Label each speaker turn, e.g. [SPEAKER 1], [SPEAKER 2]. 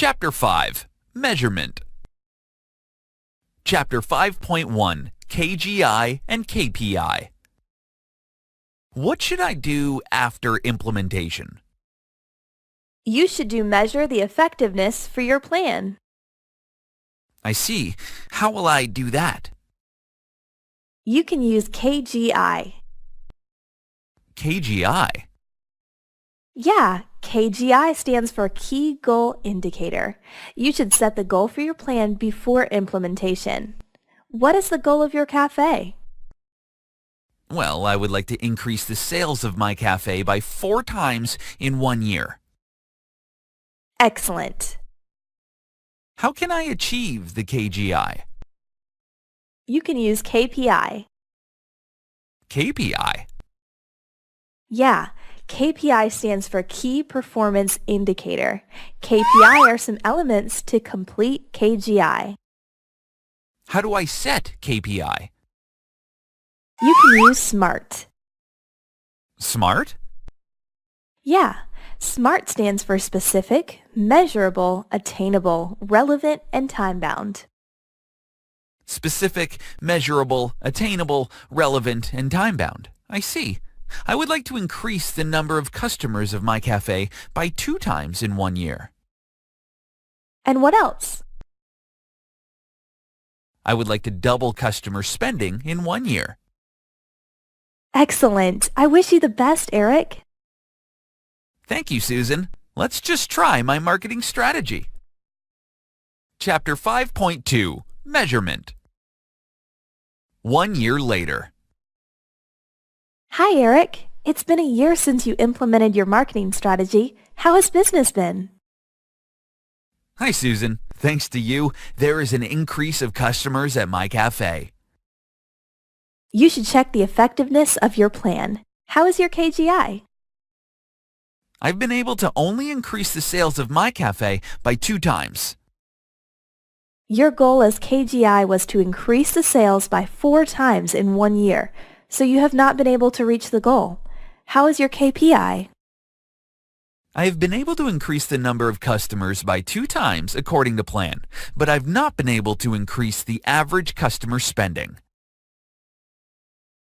[SPEAKER 1] Chapter 5. Measurement. Chapter 5.1. KGI and KPI. What should I do after implementation?
[SPEAKER 2] You should measure the effectiveness for your plan.
[SPEAKER 1] I see. How will I do that?
[SPEAKER 2] You can use KGI.
[SPEAKER 1] KGI?
[SPEAKER 2] Yeah, KGI stands for Key Goal Indicator. You should set the goal for your plan before implementation. What is the goal of your cafe?
[SPEAKER 1] Well, I would like to increase the sales of my cafe by 4 times in 1 year.
[SPEAKER 2] Excellent.
[SPEAKER 1] How can I achieve the KGI?
[SPEAKER 2] You can use KPI.
[SPEAKER 1] KPI?
[SPEAKER 2] Yeah, KPI stands for Key Performance Indicator. KPI are some elements to complete KGI.
[SPEAKER 1] How do I set KPI?
[SPEAKER 2] You can use SMART.
[SPEAKER 1] SMART?
[SPEAKER 2] Yeah, SMART stands for specific, measurable, attainable, relevant, and time-bound.
[SPEAKER 1] Specific, measurable, attainable, relevant, and time-bound. I see. I would like to increase the number of customers of my cafe by 2 times in 1 year.
[SPEAKER 2] And what else?
[SPEAKER 1] I would like to double customer spending in 1 year.
[SPEAKER 2] Excellent. I wish you the best, Eric.
[SPEAKER 1] Thank you, Susan. Let's just try my marketing strategy. Chapter 5.2. Measurement. 1 year later.
[SPEAKER 2] Hi, Eric. It's been a year since you implemented your marketing strategy. How has business been?
[SPEAKER 1] Hi, Susan. Thanks to you, there is an increase of customers at my cafe.
[SPEAKER 2] You should check the effectiveness of your plan. How is your KGI?
[SPEAKER 1] I've been able to only increase the sales of my cafe by 2 times.
[SPEAKER 2] Your goal as KGI was to increase the sales by 4 times in 1 year, so you have not been able to reach the goal. How is your KPI?
[SPEAKER 1] I have been able to increase the number of customers by 2 times according to plan, but I've not been able to increase the average customer spending.